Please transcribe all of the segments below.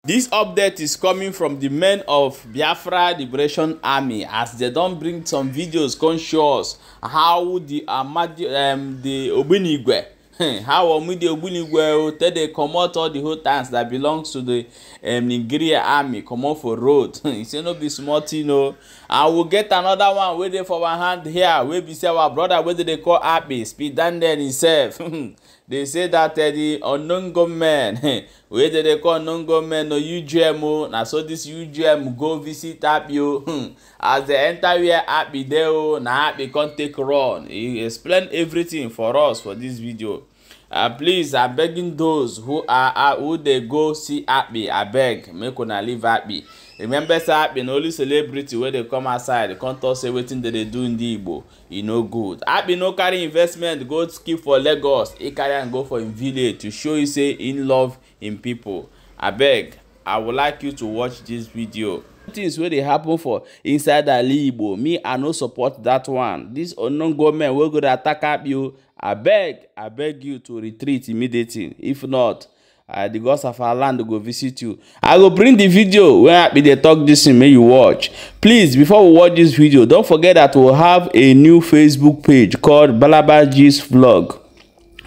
This update is coming from the men of Biafra Liberation Army, as they don't bring some videos come show us how the Ogbunigwe, how the Ogbunigwe tell they come out all the whole Tânks that belongs to the Nigeria army come out for road. He say no be small thing, no. I will get another one waiting for our hand here. We be say our brother whether they call Aírmëd speed down there himself. They say that the unknown gunmen, where they call unknown gunmen no UGM, na so this UGM go visit Aírmëd. As they enter where Aírmëd there, na Aírmëd can't take run. He explained everything for us for this video. Please, I begging those who they go see Aírmëd, I beg, make una leave Aírmëd. Remember, say Aírmëd only celebrity where they come outside, they can't talk say wetin they do in the Igbo. E no good. Aírmëd no carry investment go skip for Lagos. He carry and go for him village to show you say in love in people. I beg, I would like you to watch this video. Things where they happen for inside the Igbo, me I no support that one. This unknown government will go to attack Aírmëd. I beg you to retreat immediately. If not, the gods of our land will go visit you. I will bring the video where they talk this thing, may you watch. Please, before we watch this video, don't forget that we'll have a new Facebook page called Balabaj's Vlog.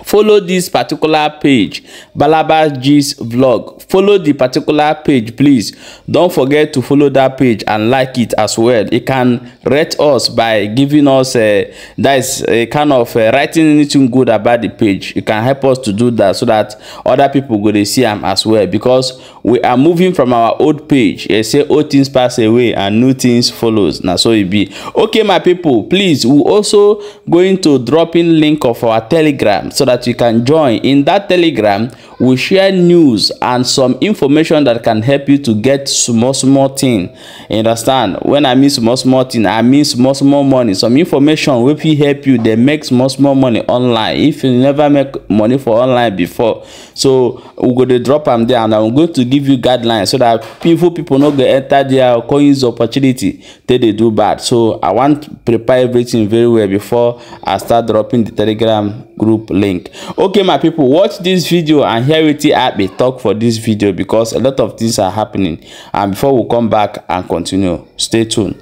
Follow this particular page, Balabaj's Vlog. Follow the particular page, please. Don't forget to follow that page and like it as well. It can rate us by giving us that a kind of writing anything good about the page. You can help us to do that so that other people go to see them as well, because we are moving from our old page. They say old things pass away and new things follows. Now so it be. Okay, my people, please, we also going to drop in link of our Telegram so that you can join. In that Telegram, we share news and some information that can help you to get small thing. You understand? When I mean small thing, I mean small money. Some information will help you. They make small money online if you never make money for online before. So we're going to drop them there, and I'm going to give you guidelines so that people not get enter their coins opportunity till they do bad. So I want to prepare everything very well before I start dropping the Telegram group link. Okay, my people, watch this video and hear what Aírmëd talk for this video, because a lot of things are happening. And before we come back and continue, stay tuned.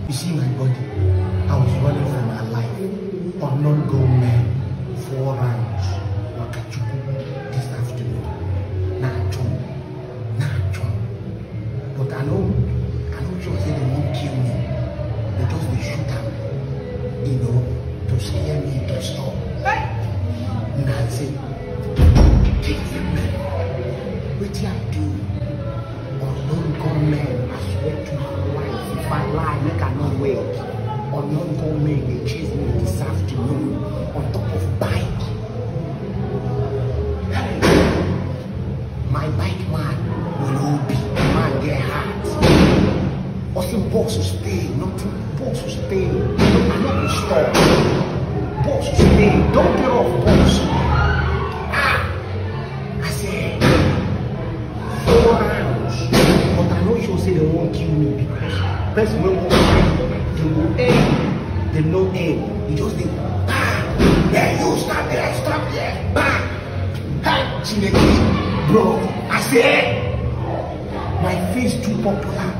You see my body, I was running for my life. Unknown gunmen, 4 rounds, Wakachuku, this afternoon. Nah, John. But I know sure say they won't kill me. They just they shoot at me, to scare me to stop. And that's it. What I do? Unknown gunmen, I swear to my life, if I lie, make I not wait. Unknown gunmen, they chase me this afternoon on top of bike. My bike man will be man get hurt. Nothing boss will stay, nothing boss will stay. I'm not gonna stop. Boss will stay. Don't get off, boss. I said 4 rounds. But I know she'll say they won't kill me because person will go aim. They no aim. You just think, yeah, you stop there, bang. Hey, Chineke, bro. I said my face too popular.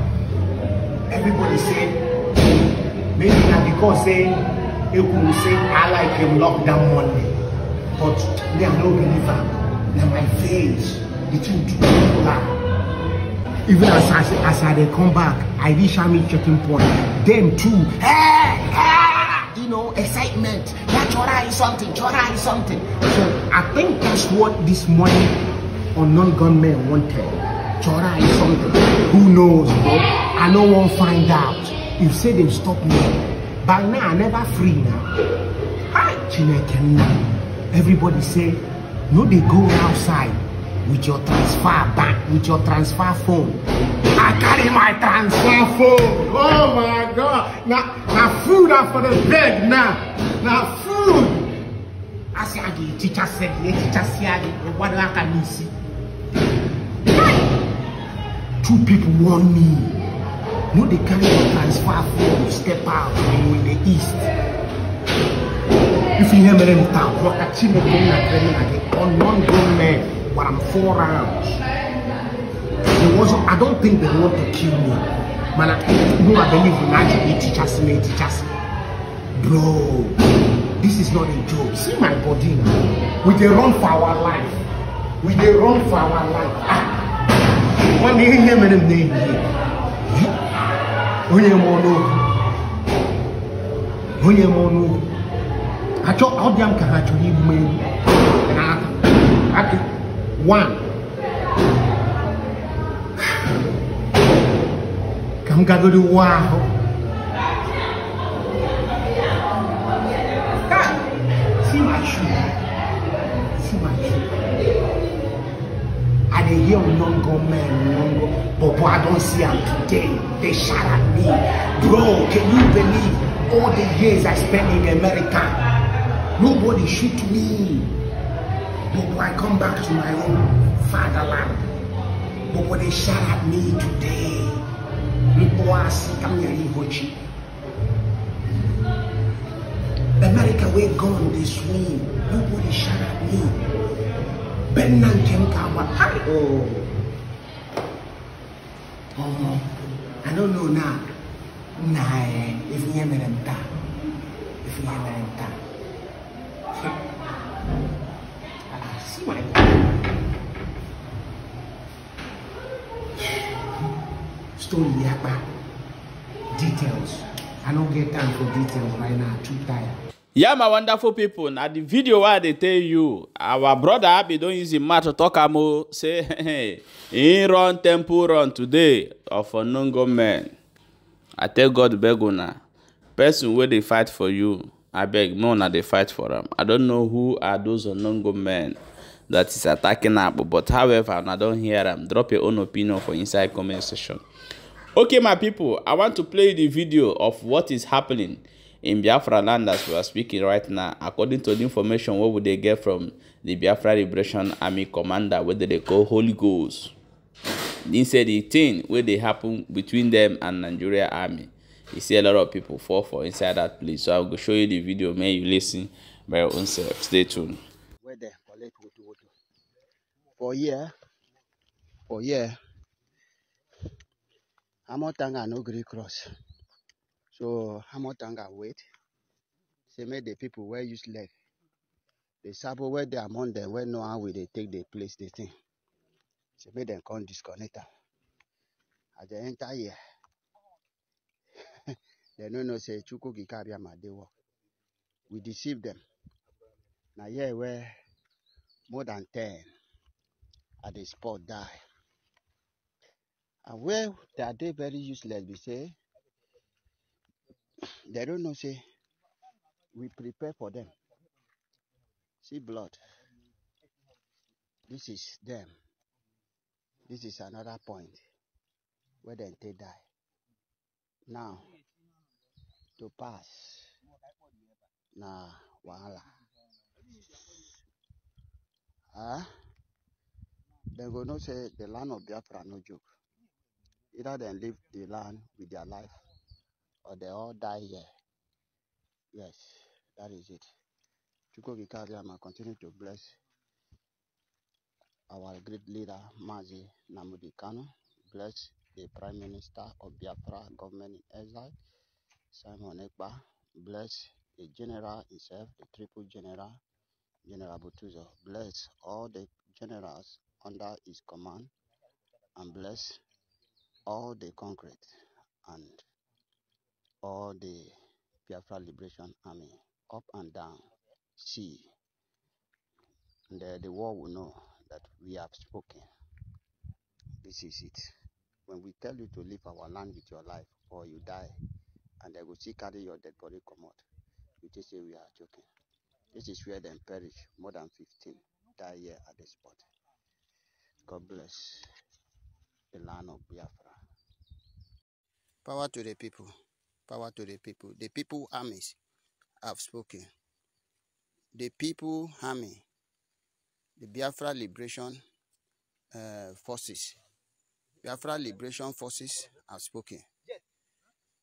Everybody said maybe not because you could say I like him lockdown Monday, but they are no believer. Now my face, the thing too popular. Even as I come back, I reach Aírmëd checking point. Them too, excitement. Yeah, Chora is something. So I think that's what this morning unknown gunmen wanted. Chora is something. Who knows, bro? I no one find out. If say they stop me, by now I never free now. Everybody say, no, they go outside with your transfer bank, with your transfer phone. I carry my transfer phone. Oh my God! Now food after the bed now food. I say, the teacher said, what I can see. 2 people warn me. No, they carry the transfer form, step out in the east. If you hear me in town, what I see me doing on one grown man, but I'm 4 rounds. I don't think they want to kill me. Man, I believe in actually teachers. Bro, this is not a joke. See my body now. We dey run for our life. One day hear me name here. Onye mono. I talk out them can actually win. One. Come gather the wow. See my shoe. I dey hear non-gun men, but I don't see them today. They shot at me. Bro, can you believe all the years I spent in America? Nobody shoot me. But I come back to my own fatherland. But they shot at me today. America, we're gone this way. Nobody shot at me. I don't know now. If you hear me, see my story details. I don't get time for details right now. Too tired. Yeah, my wonderful people. Now the video where they tell you our brother Aɓy don't use him mouth to talk amo say hey, he run temple run today of a non-government. I tell God beg una, person where they fight for you, I beg no na they fight for them. I don't know who are those non-government that is attacking Aɓy, but however, I don't hear them. Drop your own opinion for inside comment section. Okay, my people, I want to play the video of what is happening in Biafra land as we are speaking right now. According to the information, what would they get from the Biafra Liberation Army commander, whether they call Holy Ghost? They said the thing where they happen between them and Nigeria Army. You see a lot of people fall for inside that place. So I'm going to show you the video. May you listen by your own self. Stay tuned. Where they collect woto. For year, Hamotanga no gree cross. So Hamotanga wait. Say make the people where use leg. The sabo where they among them where know how will they take the place the thing. So make them come disconnect them. At the entire year. They don't know say Chuko Gikaria they work. We deceive them. Now yeah where more than 10 at the spot die. And where they are they very useless, we say they don't know say we prepare for them. See blood. This is them. This is another point where they die. Now to pass. Nah, wahala. They go no say the land of Biafra no joke. Either they leave the land with their life or they all die here. Yes, that is it. Chuko Gikariama continue to bless our great leader, Mazi Namudi Kano. Bless the Prime Minister of Biafra, government in exile, Simon Ekpa. Bless the general himself, the triple general, General Butuzo. Bless all the generals under his command and bless all the concrete and all the Biafra Liberation Army, up and down, sea. And the world will know that we have spoken. This is it. When we tell you to leave our land with your life or you die, and they will see carry your dead body come out, we just say we are joking. This is where they perish. More than 15 die here at the spot. God bless the land of Biafra. Power to the people. Power to the people. The people armies have spoken. The people army, the Biafra Liberation Forces Biafra Liberation Forces have spoken,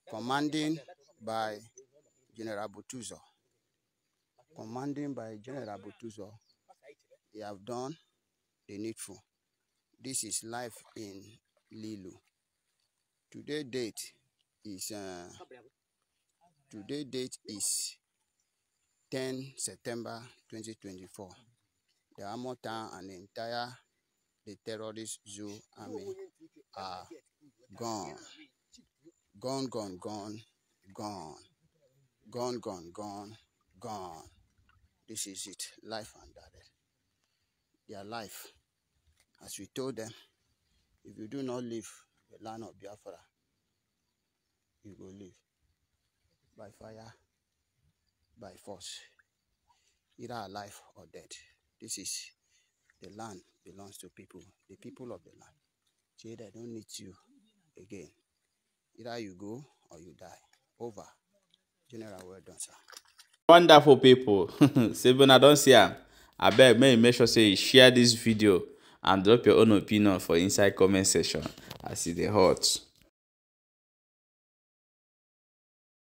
commanding by General Butuzo. Commanding by General Butuzo, they have done the needful. This is life in Lilu. Today date is 10 September 2024. The Aérmëd and the entire terrorist zoo army are gone. Gone. This is it. Life and death. Their life. As we told them, if you do not leave the land of Biafra, you will live by fire, by force, either alive or dead. This is the land belongs to people, the people of the land. Say they don't need you again. Either you go or you die. Over. General, well done, sir. Wonderful people. Say when I don't see am, I beg make sure say you share this video and drop your own opinion for inside comment section as it dey hot.